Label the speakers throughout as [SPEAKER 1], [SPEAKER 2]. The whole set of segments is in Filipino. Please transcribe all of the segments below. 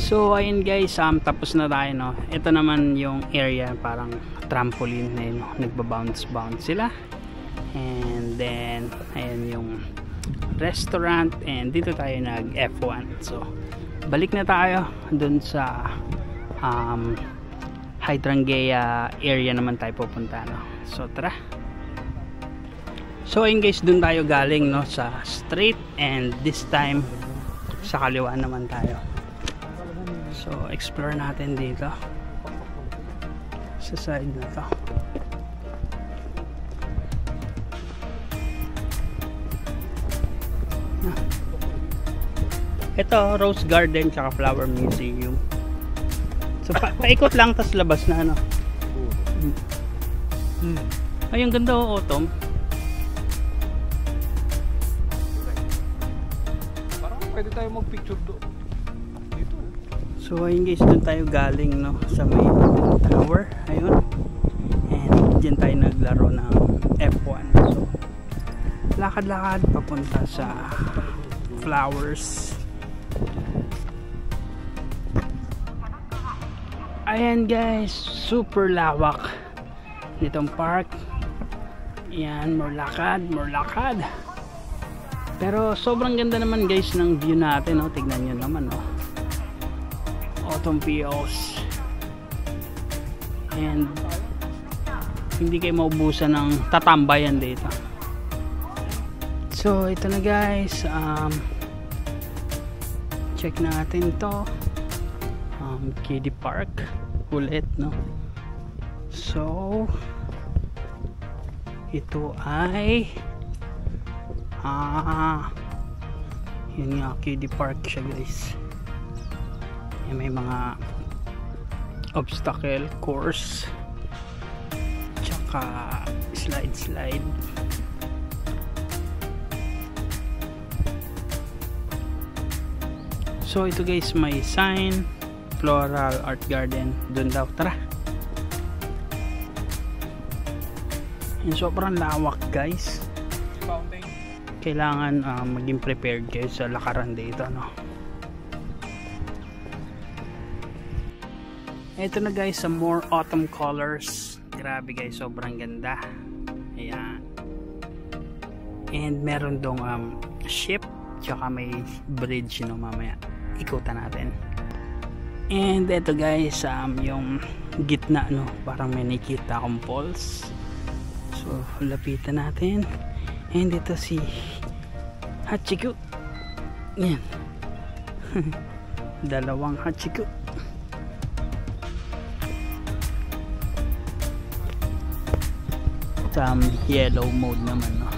[SPEAKER 1] So ayun guys, tapos na tayo, no. Ito naman yung area, parang trampoline na yun, no? Nagba-bounce sila. And then ayun yung restaurant, and dito tayo nag F1. So balik na tayo dun sa Hydrangea area naman tayo pupunta, no? So tara. So ayun guys, dun tayo galing, no, sa straight, and this time sa kaliwa naman tayo. So explore natin dito sa side na to. Ito, Rose Garden tsaka Flower Museum. So paikot lang, tas labas na, ano. Ay, ang ganda, oh, autumn.
[SPEAKER 2] Parang pwede tayo mag-picture dito.
[SPEAKER 1] So ayun guys, doon tayo galing, no, sa may tower. Ayun. And dyan tayo naglaro ng F1. So lakad-lakad papunta sa flowers. Ayan guys, super lawak nitong park. Ayan, more lakad. Pero sobrang ganda naman guys ng view natin, no? Tignan nyo naman, no? Autumn feels. And hindi kayo maubusan ng tatambayan dito. So ito na guys, check natin to. Kiddie Park ulit, no? So ito ay yun nga, Kiddie Park siya guys. May mga obstacle course tsaka slide. So ito guys, may sign Floral Art Garden, dun daw. Tara. Yung sobrang lawak guys.
[SPEAKER 2] Fountain.
[SPEAKER 1] Kailangan maging prepared kayo sa lakaran dito, no? Ito na guys, sa more autumn colors. Grabe guys, sobrang ganda. Ayan. And meron dong ship tsaka may bridge, no, mamaya ikutan natin. And ito guys, yung gitna, no, parang may nakita akong falls. So lapitan natin. And ito si Hachiko. Yan. Dalawang Hachiko. Yellow mode naman, no.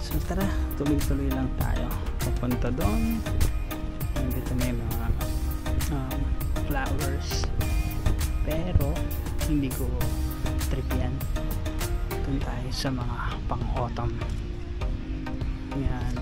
[SPEAKER 1] So tara, tuloy-tuloy lang tayo papunta doon. And dito may mga flowers, pero hindi ko trip yan. Doon tayo sa mga pang autumn. Yan.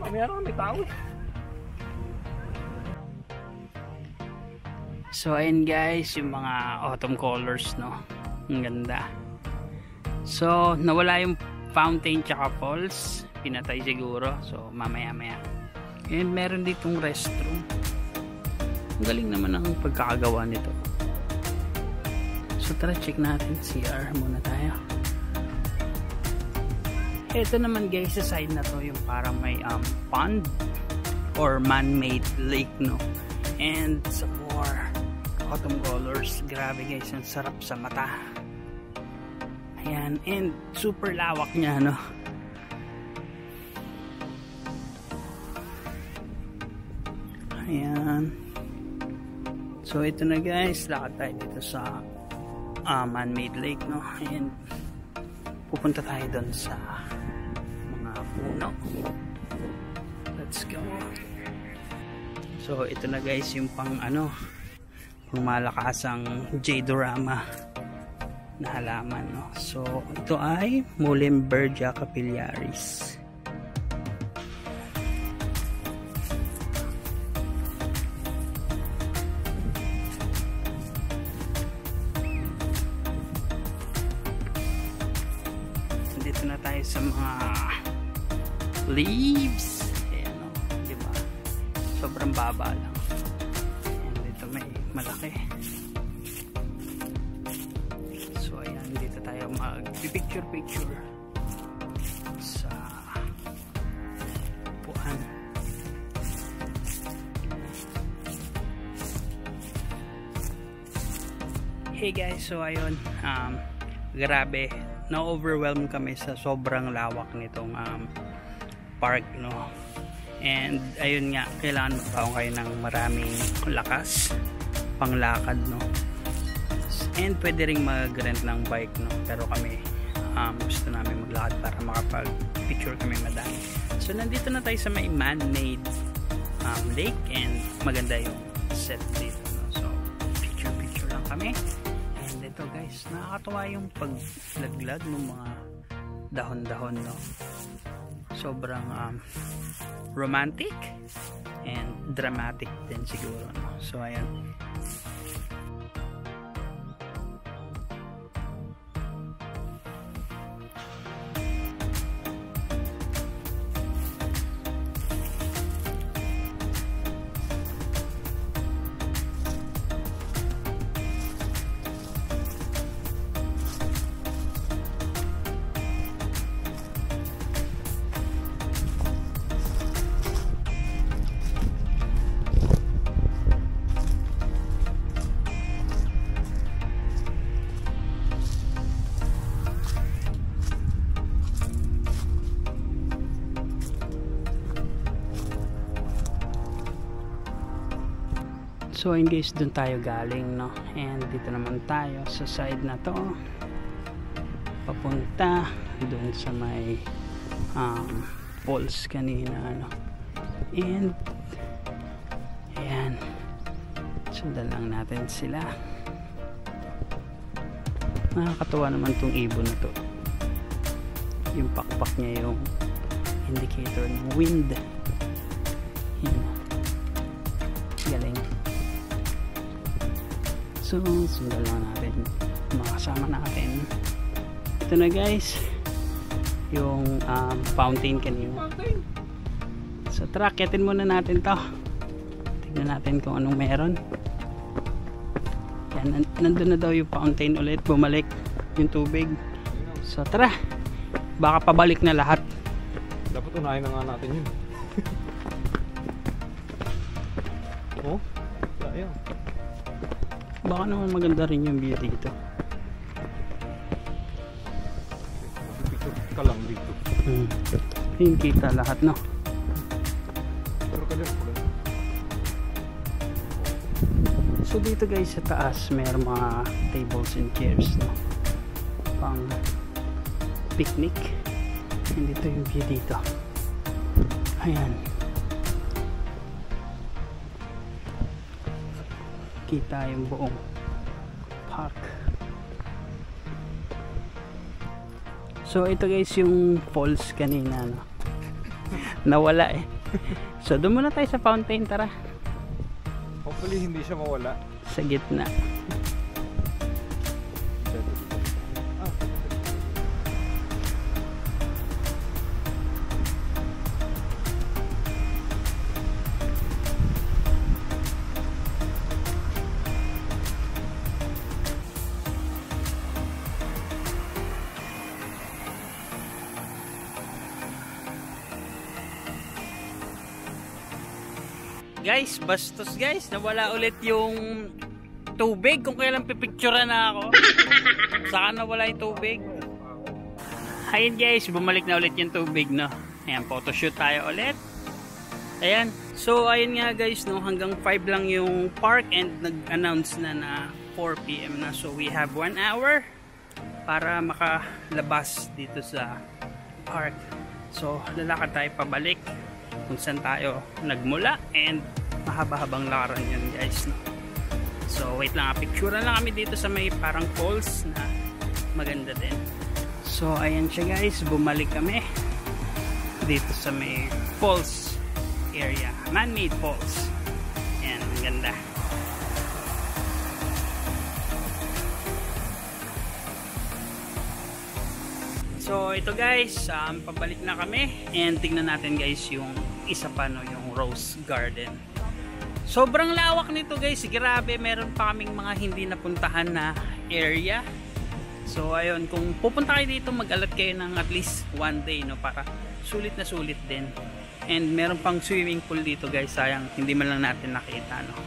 [SPEAKER 2] Meron, may tao.
[SPEAKER 1] So ayun guys, yung mga autumn colors, no, ang ganda. So nawala yung fountain tsaka falls, pinatay siguro, so mamaya. And meron ditong restroom. Ang galing naman ang pagkakagawa nito. So tara, check natin. CR muna tayo. Ito naman guys, sa side na to, yung parang may pond or man-made lake, no. And some more autumn colors. Grabe guys, ang sarap sa mata. Ayan, and super lawak niya, no. Ayan. So ito na guys, lakad tayo dito sa man-made lake, no? And pupunta tayo doon sa mga puno. Let's go. So ito na guys yung pang malakasang Jadorama na halaman, no? So ito ay Muhlenbergia capillaris. Dito na tayo sa mga leaves. Ayan, no? Diba? Sobrang baba lang. Ayan, dito may malaki. So ayan, dito tayo mag-picture sa puan. Hey guys, so ayun, grabe, na-overwhelm kami sa sobrang lawak nitong park, no? And ayun nga, kailangan magkaroon kayo ng maraming lakas panglakad, no? And pwede ring mag-rent ng bike, no? Pero kami gusto namin maglakad para makapag-picture kami madami. So nandito na tayo sa may man-made lake, and maganda yung set dito, no? So picture lang kami. And ito guys, nakakatuwa yung paglaglag ng mga dahon-dahon, no? Sobrang romantic and dramatic din siguro, no? So ayan. So in case dun tayo galing, no? And dito naman tayo sa side na to, papunta dun sa may falls kanina, no? And ayan, sundan lang natin sila. Nakakatuwa naman tong ibon na to, yung pakpak niya yung indicator ng wind. Yan, galing. So sundan lang natin mga kasama natin. Ito na guys yung fountain kanina. So tara, akitin muna natin to, tignan natin kung anong meron. Yan, nandun na daw yung fountain ulit, bumalik yung tubig. So tara, baka pabalik na lahat.
[SPEAKER 2] Dapat unahin na nga natin yun. Oh, ayan.
[SPEAKER 1] Baka naman maganda rin yung view dito.
[SPEAKER 2] Picture ka lang dito.
[SPEAKER 1] Yung kita lahat, no?
[SPEAKER 2] Pero kalir ko lang.
[SPEAKER 1] So dito guys sa taas mayroong mga tables and chairs, no? Pang picnic. And dito yung view dito. Ayan. Kita yung buong park. So ito guys yung falls kanina, no? Nawala eh. So doon muna tayo sa fountain, tara.
[SPEAKER 2] Hopefully hindi siya mawala.
[SPEAKER 1] Sa gitna. Guys, bastos guys, nawala ulit yung tubig kung kailan pipicturean na ako. Saka nawala yung tubig. Ayun guys, bumalik na ulit yung tubig, no? Ayan, photoshoot tayo ulit. Ayan. So ayun nga guys, no, hanggang 5 lang yung park and nag-announce na 4 PM na. So we have 1 hour para makalabas dito sa park. So lalakad tayo pabalik kung saan tayo nagmula and mahaba-habang lakaran yun guys, no. So wait lang, picturean lang kami dito sa may parang falls na maganda din. So ayan siya guys, bumalik kami dito sa may falls area, man-made falls. Ayan, ang ganda. So ito guys, pabalik na kami and tignan natin guys yung isa pa, no, yung Rose Garden. Sobrang lawak nito guys, grabe, meron pa kaming mga hindi napuntahan na area. So ayun, kung pupunta kayo dito, mag-alat kayo ng at least 1 day, no, para sulit na sulit din. And meron pang swimming pool dito guys, sayang hindi man lang natin nakita, no.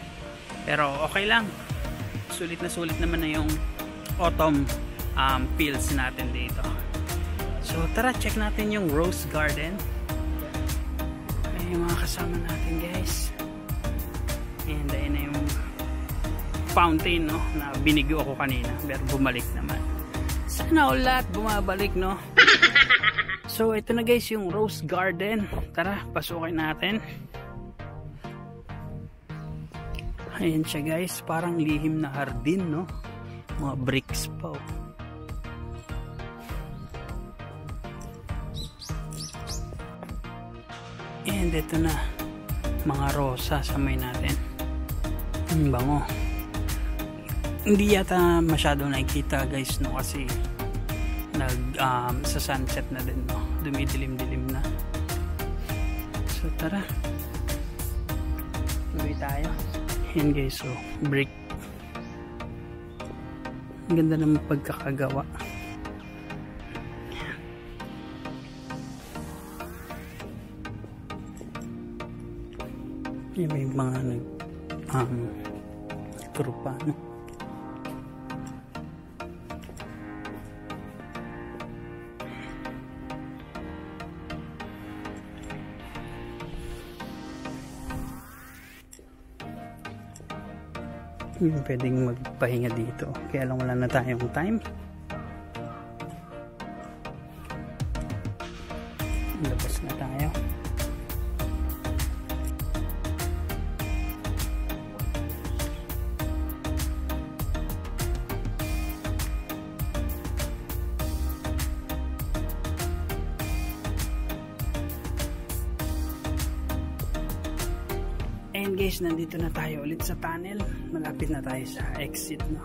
[SPEAKER 1] Pero okay lang, sulit na sulit naman na yung autumn fields natin dito. So tara, check natin yung Rose Garden. Ay, yung mga kasama natin guys. And ayun na yung fountain, no, na binigo ako kanina pero bumalik naman. Sana ulat bumabalik, no. So ito na guys yung Rose Garden. Tara, pasukin natin. Ayan siya guys, parang lihim na hardin, no. Mga bricks pa, oh. And ito na, mga rosa sa may natin. Ang bango. Hindi yata masyado nakikita guys, no, kasi sa sunset na din, no, dumidilim-dilim na. So tara, tuloy tayo. Yan guys, so brick, ang ganda ng pagkakagawa. Yan, may mga grupa, no. Yung pwedeng magpahinga dito, kaya lang wala na tayong time. Labas na tayo. And guys, nandito na tayo ulit sa tunnel. Malapit na tayo sa exit, no.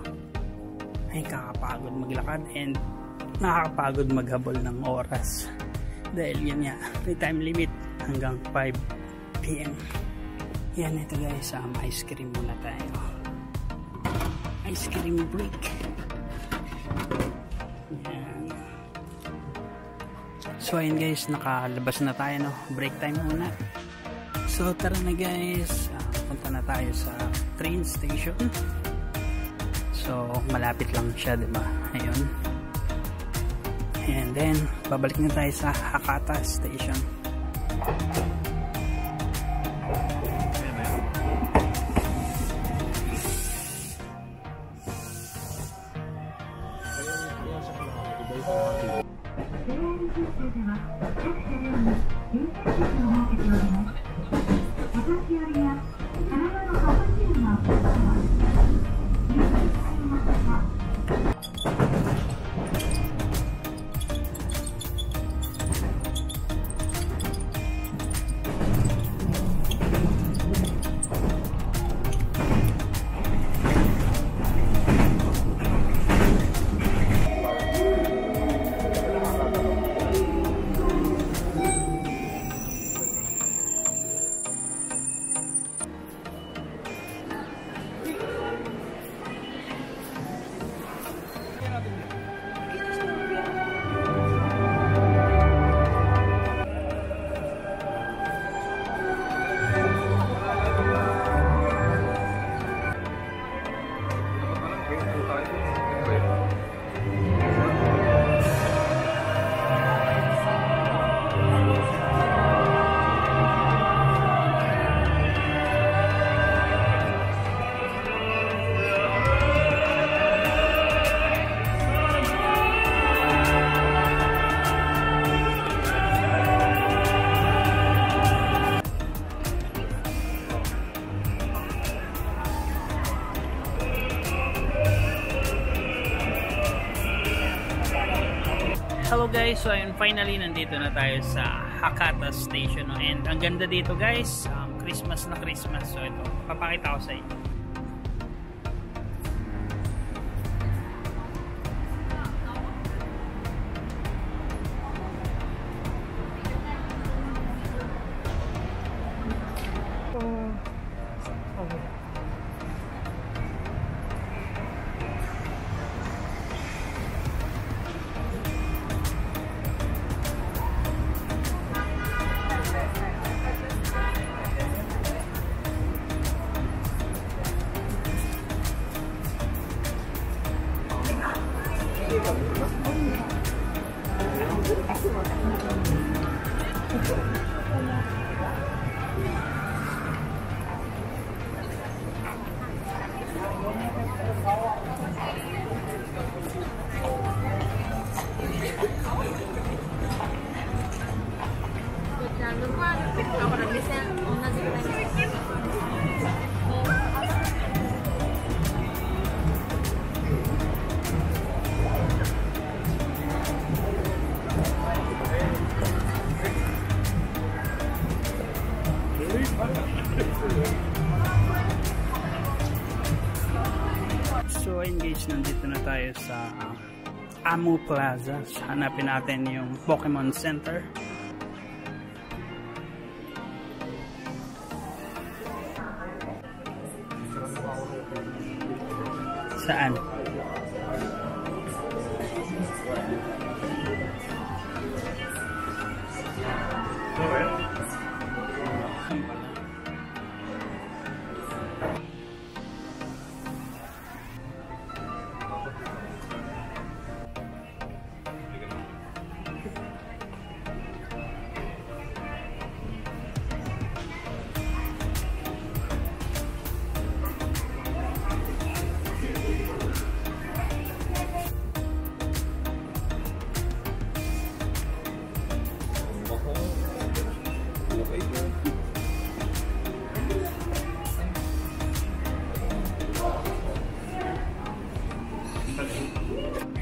[SPEAKER 1] Ay, kakapagod maglakad and nakakapagod maghabol ng oras. Dahil yan nga, may time limit hanggang 5 PM. Yan, ito guys, ice cream muna tayo. Ice cream break. Yan. So ayun guys, nakalabas na tayo, no. Break time muna. So tara na guys, punta na tayo sa train station. So malapit lang siya, diba? Ayun. And then babalik na tayo sa Hakata Station. Hello guys, so ayun, finally nandito na tayo sa Hakata Station, no? And ang ganda dito guys, Christmas na Christmas. So ito, papakita ko sa inyo. So ayun guys, nandito na tayo sa Amu Plaza. Hanapin natin yung Pokemon Center. Saan?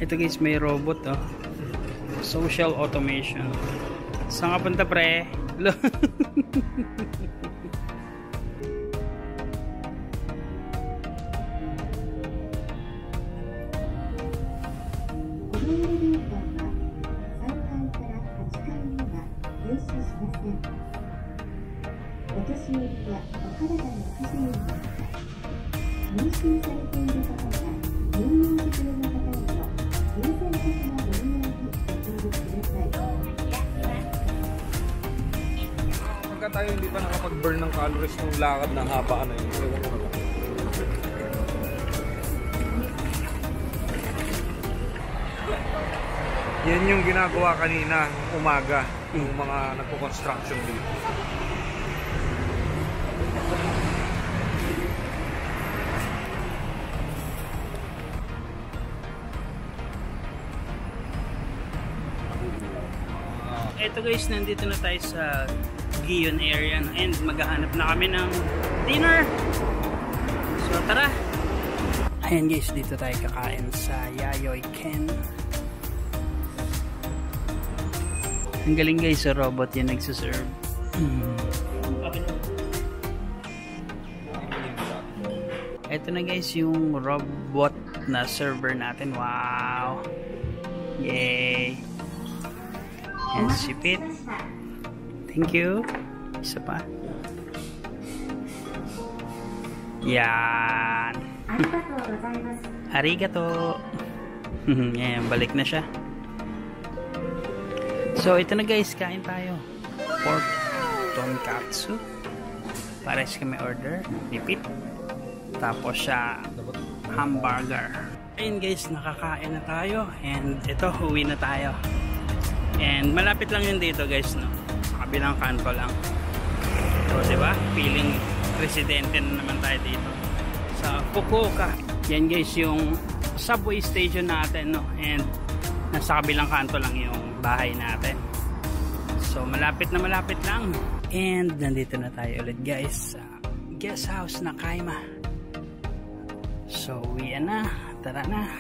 [SPEAKER 1] Ito guys, may robot oh. Social automation. Saan ka punta pre?
[SPEAKER 2] Pagka tayo hindi pa nakapag-burn ng calories ng lakad na haba na yun. Yan yung ginagawa kanina umaga yung mga nagpo-construction dito.
[SPEAKER 1] Eto guys, nandito na tayo sa Gion area and maghahanap na kami ng dinner. So tara! Ayan guys, dito tayo kakain sa Yayoi Ken. Ang galing guys, sa robot yan nagsaserve. Eto na guys yung robot na server natin. Wow! Yay! And sipit. Thank you. Isa pa. Yan. Arigato. Yan, balik na siya. So, ito na guys, kain tayo. Pork tonkatsu. Pares kami order. Lipit. Tapos siya hamburger. Ayun guys, nakakain na tayo. And ito, uwi na tayo. And malapit lang yun dito guys, no? Sa kabilang kanto lang. So, diba? Feeling residente na naman tayo dito. Sa Fukuoka. Yan guys, yung subway station natin, no? And nasa kabilang kanto lang yung bahay natin. So, malapit lang. And nandito na tayo ulit guys sa guest house na Kaima. So, uwi na. Tara na.